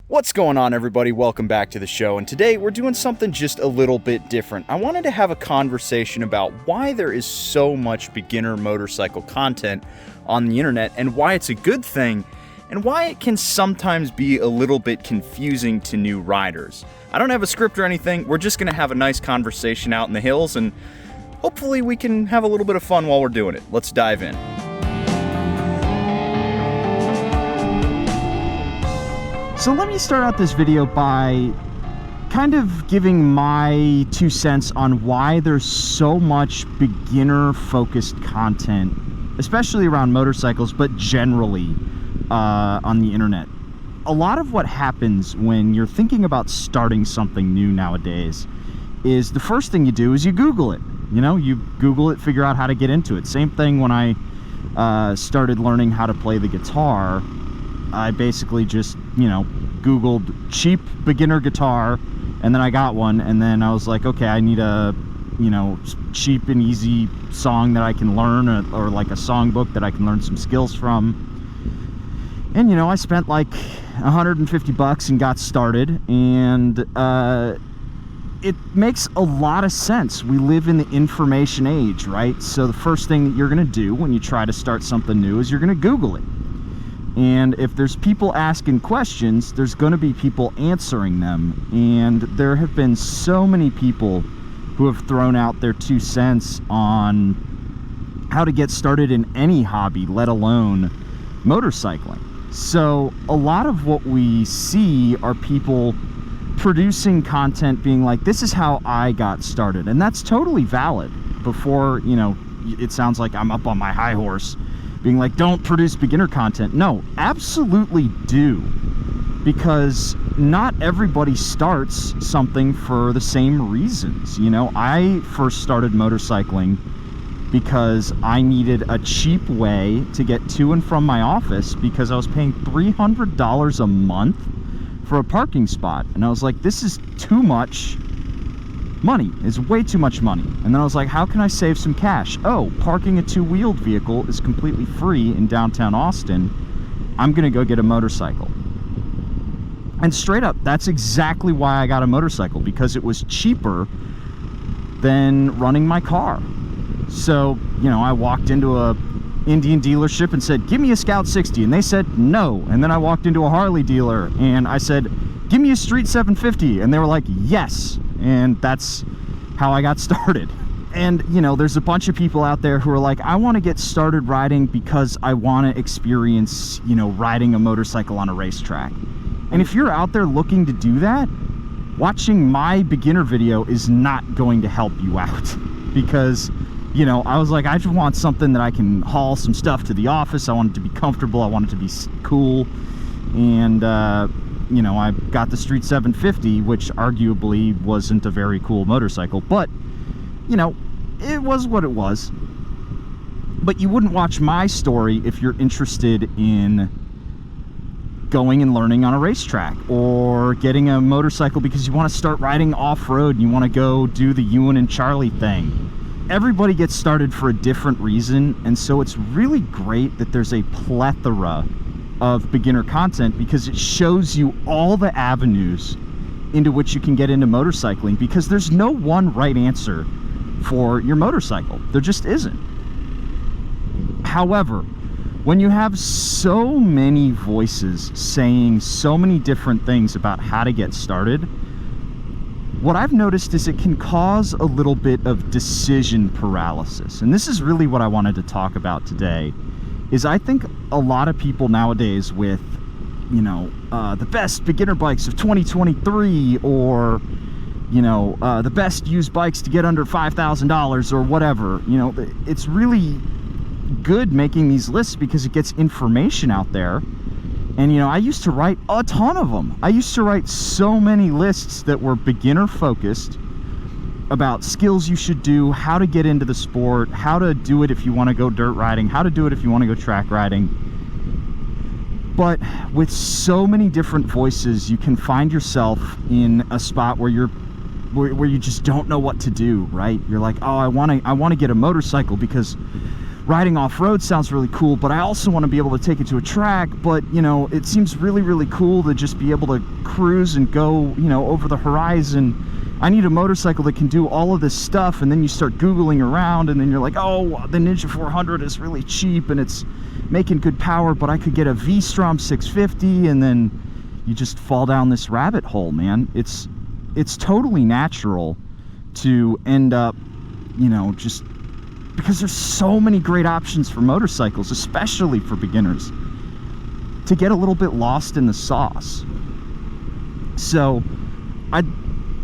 What's going on, everybody? Welcome back to the show, and today we're doing something just a little bit different. I wanted to have a conversation about why there is so much beginner motorcycle content on the internet and why it's a good thing and why it can sometimes be a little bit confusing to new riders. I don't have a script or anything. We're just going to have a nice conversation out in the hills, and hopefully we can have a little bit of fun while we're doing it. Let's dive in. So let me start out this video by kind of giving my 2 cents on why there's so much beginner-focused content, especially around motorcycles, but generally on the internet. A lot of what happens when you're thinking about starting something new nowadays is the first thing you do is you Google it. You know, you Google it, figure out how to get into it. Same thing when I started learning how to play the guitar. I basically just, Googled cheap beginner guitar, and then I got one, and then I was like, okay, I need a, cheap and easy song that I can learn, or like a songbook that I can learn some skills from. And, I spent like $150 and got started, and it makes a lot of sense. We live in the information age, right? So the first thing that you're going to do when you try to start something new is you're going to Google it. And if there's people asking questions, there's going to be people answering them. And there have been so many people who have thrown out their 2 cents on how to get started in any hobby, let alone motorcycling. So a lot of what we see are people producing content being like, this is how I got started. And that's totally valid. Before, it sounds like I'm up on my high horse being like, don't produce beginner content. No, absolutely do. Because not everybody starts something for the same reasons. I first started motorcycling because I needed a cheap way to get to and from my office because I was paying $300 a month for a parking spot. And I was like, this is too much money. It's way too much money. And then I was like, how can I save some cash? Oh, parking a two-wheeled vehicle is completely free in downtown Austin. I'm gonna go get a motorcycle. And straight up, that's exactly why I got a motorcycle, because it was cheaper than running my car. So, I walked into a Indian dealership and said, give me a Scout 60, and they said no. And then I walked into a Harley dealer and I said, give me a Street 750, and they were like, yes. And that's how I got started. And there's a bunch of people out there who are like, I want to get started riding because I want to experience riding a motorcycle on a racetrack. And if you're out there looking to do that, watching my beginner video is not going to help you out. Because I was like, I just want something that I can haul some stuff to the office. I want it to be comfortable. I want it to be cool. And I got the Street 750, which arguably wasn't a very cool motorcycle, but it was what it was. But you wouldn't watch my story if you're interested in going and learning on a racetrack, or getting a motorcycle because you want to start riding off-road and you want to go do the Ewan and Charlie thing. Everybody gets started for a different reason, and so it's really great that there's a plethora of beginner content, because it shows you all the avenues into which you can get into motorcycling, because there's no one right answer for your motorcycle. There just isn't. However, when you have so many voices saying so many different things about how to get started, what I've noticed is it can cause a little bit of decision paralysis. And this is really what I wanted to talk about today. Is I think a lot of people nowadays with, the best beginner bikes of 2023, or, the best used bikes to get under $5,000 or whatever, it's really good making these lists because it gets information out there. And, I used to write a ton of them. I used to write so many lists that were beginner focused about skills you should do, how to get into the sport, how to do it if you want to go dirt riding, how to do it if you want to go track riding. But with so many different voices, you can find yourself in a spot where you just don't know what to do, right? You're like, oh, I want to get a motorcycle because riding off-road sounds really cool, but I also want to be able to take it to a track. But, you know, it seems really, really cool to just be able to cruise and go, you know, over the horizon. I need a motorcycle that can do all of this stuff. And then you start Googling around, and then you're like, oh, the Ninja 400 is really cheap and it's making good power, but I could get a V-Strom 650. And then you just fall down this rabbit hole, man. It's totally natural to end up, you know, just because there's so many great options for motorcycles, especially for beginners, to get a little bit lost in the sauce. So I'd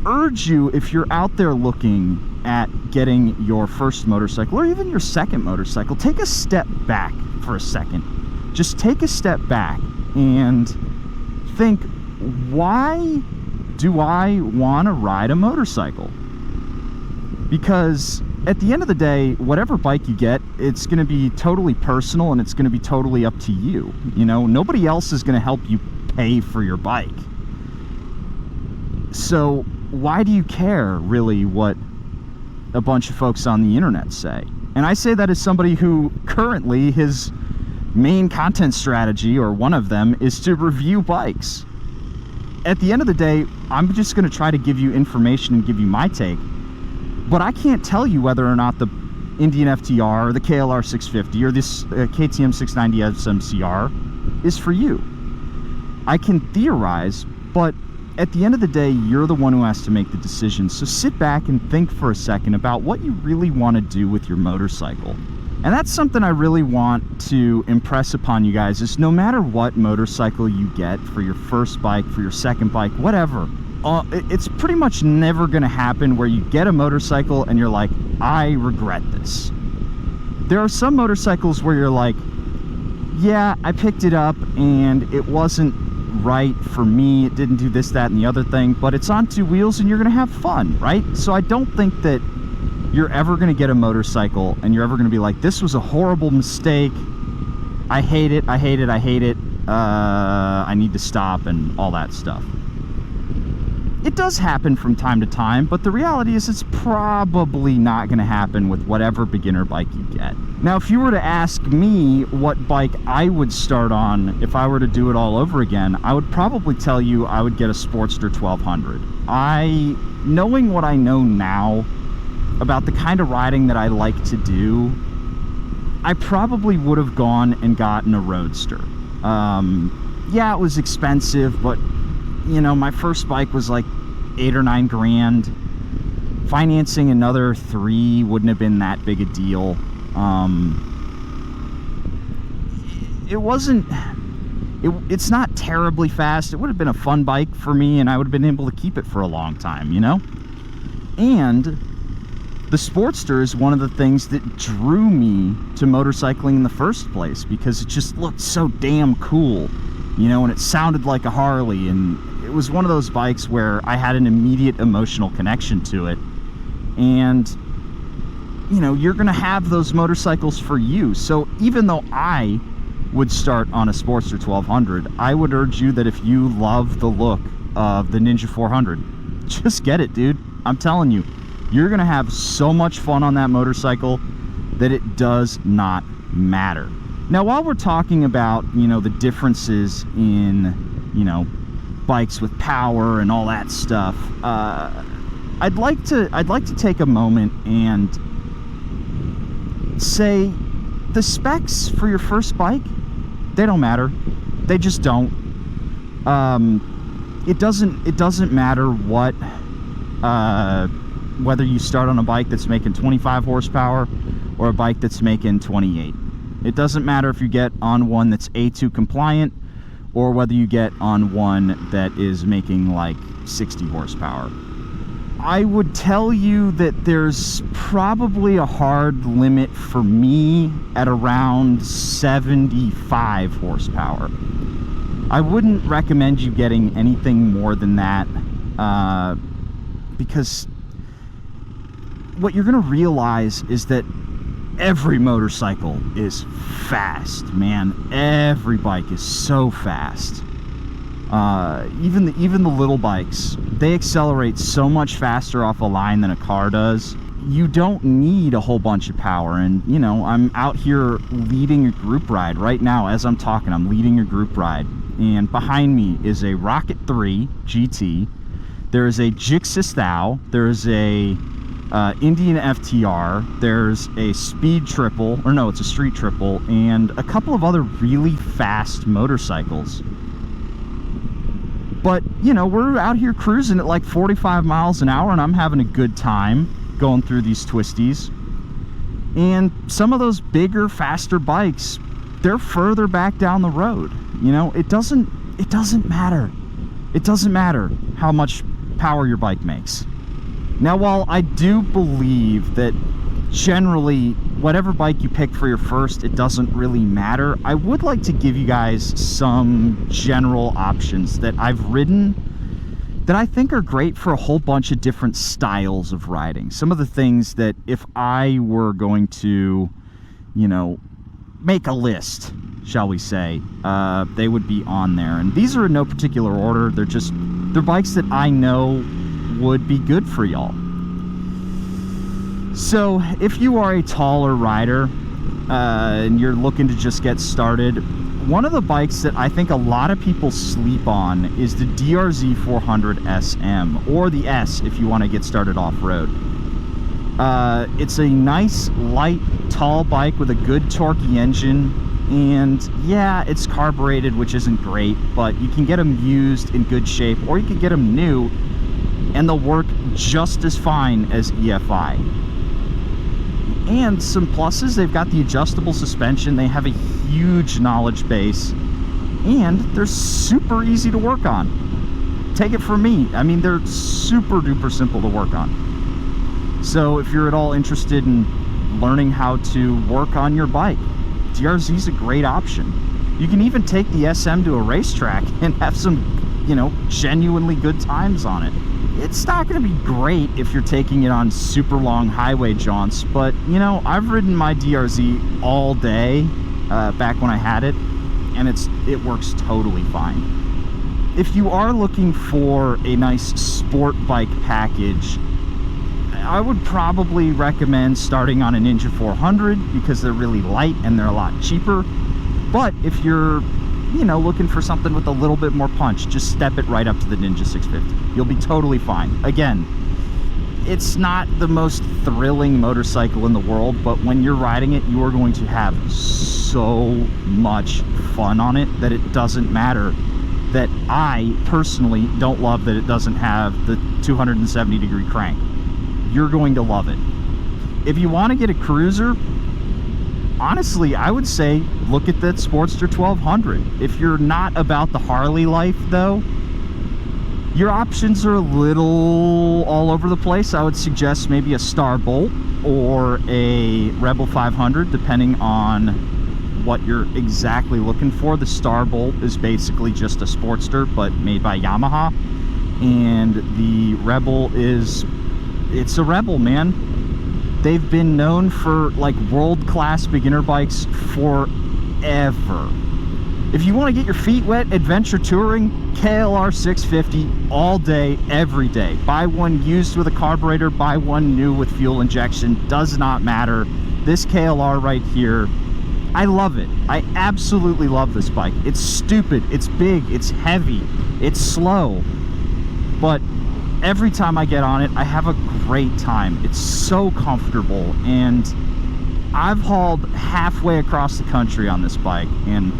urge you, if you're out there looking at getting your first motorcycle or even your second motorcycle, take a step back for a second. Just take a step back and think, why do I want to ride a motorcycle? Because at the end of the day, whatever bike you get, it's going to be totally personal and it's going to be totally up to you. You know, nobody else is going to help you pay for your bike. So why do you care, really, what a bunch of folks on the internet say? And I say that as somebody who currently, his main content strategy, or one of them, is to review bikes. At the end of the day, I'm just going to try to give you information and give you my take. But I can't tell you whether or not the Indian FTR or the KLR 650 or this KTM 690 smc-r is for you. I can theorize, but at the end of the day, you're the one who has to make the decision. So sit back and think for a second about what you really want to do with your motorcycle. And that's something I really want to impress upon you guys, is no matter what motorcycle you get, for your first bike, for your second bike, whatever, it's pretty much never going to happen where you get a motorcycle and you're like, I regret this. There are some motorcycles where you're like, yeah, I picked it up and it wasn't right for me, it didn't do this, that, and the other thing, but it's on two wheels and you're going to have fun, right? So I don't think that you're ever going to get a motorcycle and you're ever going to be like, this was a horrible mistake, I hate it, I hate it, I hate it, I need to stop, and all that stuff. It does happen from time to time, but the reality is it's probably not going to happen with whatever beginner bike you get. Now, if you were to ask me what bike I would start on if I were to do it all over again, I would probably tell you I would get a Sportster 1200. Knowing what I know now about the kind of riding that I like to do, I probably would have gone and gotten a Roadster. Yeah, it was expensive, but you know, my first bike was like $8 or $9 grand. Financing another $3 wouldn't have been that big a deal. It's not terribly fast. It would have been a fun bike for me, and I would have been able to keep it for a long time, you know? And the Sportster is one of the things that drew me to motorcycling in the first place, because it just looked so damn cool, you know, and it sounded like a Harley, and it was one of those bikes where I had an immediate emotional connection to it. And you know, you're gonna have those motorcycles for you. So even though I would start on a Sportster 1200, I would urge you that if you love the look of the Ninja 400, just get it, dude. I'm telling you, you're gonna have so much fun on that motorcycle that it does not matter. Now, while we're talking about, you know, the differences in, you know, bikes with power and all that stuff, I'd like to take a moment and say the specs for your first bike, they don't matter. They just don't. It doesn't matter what, whether you start on a bike that's making 25 horsepower or a bike that's making 28. It doesn't matter if you get on one that's A2 compliant or whether you get on one that is making like 60 horsepower. I would tell you that there's probably a hard limit for me at around 75 horsepower. I wouldn't recommend you getting anything more than that, because what you're going to realize is that every motorcycle is fast, man. Every bike is so fast. Even the little bikes, they accelerate so much faster off a line than a car does. you don't need a whole bunch of power. And you know, I'm out here leading a group ride right now as I'm talking. I'm leading a group ride, and behind me is a Rocket 3 GT. There is a Jixis Thou. There's a Indian FTR. There's a Speed Triple, or no, it's a Street Triple, and a couple of other really fast motorcycles. But, you know, we're out here cruising at like 45 miles an hour, and I'm having a good time going through these twisties. And some of those bigger, faster bikes, they're further back down the road. You know, it doesn't matter. It doesn't matter how much power your bike makes. Now, while I do believe that generally whatever bike you pick for your first, it doesn't really matter, I would like to give you guys some general options that I've ridden that I think are great for a whole bunch of different styles of riding. Some of the things that if I were going to, you know, make a list, shall we say, they would be on there. And these are in no particular order. They're bikes that I know would be good for y'all. So if you are a taller rider and you're looking to just get started, one of the bikes that I think a lot of people sleep on is the DRZ 400 SM, or the S if you want to get started off-road. It's a nice, light, tall bike with a good torquey engine, and yeah, it's carbureted, which isn't great, but you can get them used in good shape, or you can get them new, and they'll work just as fine as EFI. And some pluses: they've got the adjustable suspension, they have a huge knowledge base, and they're super easy to work on. Take it from me, I mean, they're super duper simple to work on. So if you're at all interested in learning how to work on your bike, DRZ is a great option. You can even take the SM to a racetrack and have some, you know, genuinely good times on it. It's not going to be great if you're taking it on super long highway jaunts, but, you know, I've ridden my DRZ all day back when I had it, and it works totally fine. If you are looking for a nice sport bike package, I would probably recommend starting on a Ninja 400 because they're really light and they're a lot cheaper. But if you're, you know, looking for something with a little bit more punch, just step it right up to the Ninja 650. You'll be totally fine. Again, it's not the most thrilling motorcycle in the world, but when you're riding it, you are going to have so much fun on it that it doesn't matter that I personally don't love that it doesn't have the 270-degree crank. You're going to love it. If you want to get a cruiser, honestly, I would say look at that Sportster 1200. If you're not about the Harley life, though, your options are a little all over the place. I would suggest maybe a Star Bolt or a Rebel 500, depending on what you're exactly looking for. The Star Bolt is basically just a Sportster, but made by Yamaha. And the Rebel it's a Rebel, man. They've been known for like world-class beginner bikes forever. If you want to get your feet wet adventure touring, KLR 650 all day, every day. Buy one used with a carburetor, buy one new with fuel injection, does not matter. This KLR right here, I love it. I absolutely love this bike. It's stupid, it's big, it's heavy, it's slow, but every time I get on it, I have a great time. It's so comfortable, and I've hauled halfway across the country on this bike, and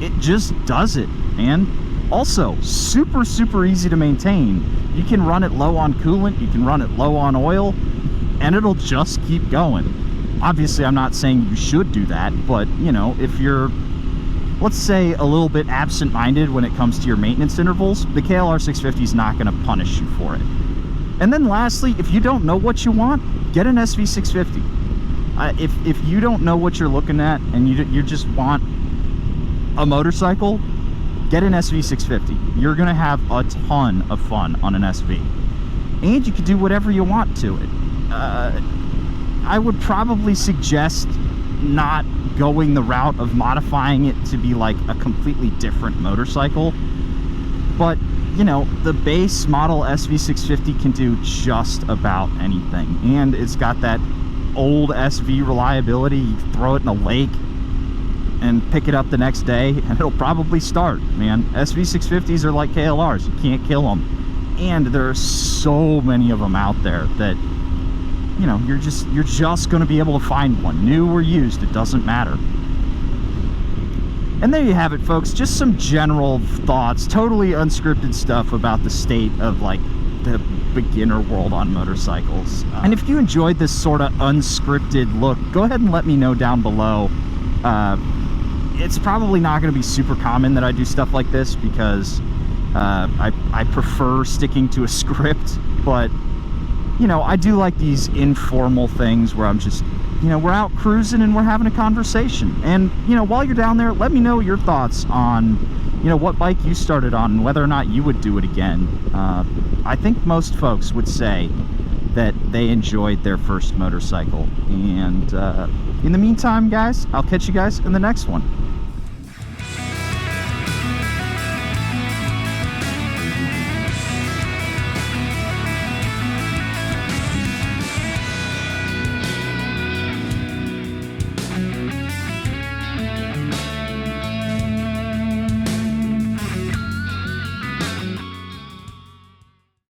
it just does it, man. Also, super, super easy to maintain. You can run it low on coolant, you can run it low on oil, and it'll just keep going. Obviously, I'm not saying you should do that, but, you know, if you're, let's say, a little bit absent-minded when it comes to your maintenance intervals, the KLR 650 is not going to punish you for it. And then lastly, if you don't know what you want, get an SV650. If you don't know what you're looking at and you just want a motorcycle, get an SV650. You're going to have a ton of fun on an SV. And you can do whatever you want to it. I would probably suggest not going the route of modifying it to be like a completely different motorcycle, but you know, the base model SV650 can do just about anything, and it's got that old SV reliability. You throw it in a lake and pick it up the next day and it'll probably start, man. SV650s are like KLRs, you can't kill them, and there are so many of them out there that, you know, you're just going to be able to find one, new or used, it doesn't matter. And there you have it, folks. Just some general thoughts, totally unscripted stuff about the state of like the beginner world on motorcycles. And if you enjoyed this sort of unscripted look, go ahead and let me know down below. It's probably not going to be super common that I do stuff like this, because I prefer sticking to a script, but you know, I do like these informal things where I'm just, you know, we're out cruising and we're having a conversation. And, you know, while you're down there, let me know your thoughts on, you know, what bike you started on and whether or not you would do it again. I think most folks would say that they enjoyed their first motorcycle. And in the meantime, guys, I'll catch you guys in the next one.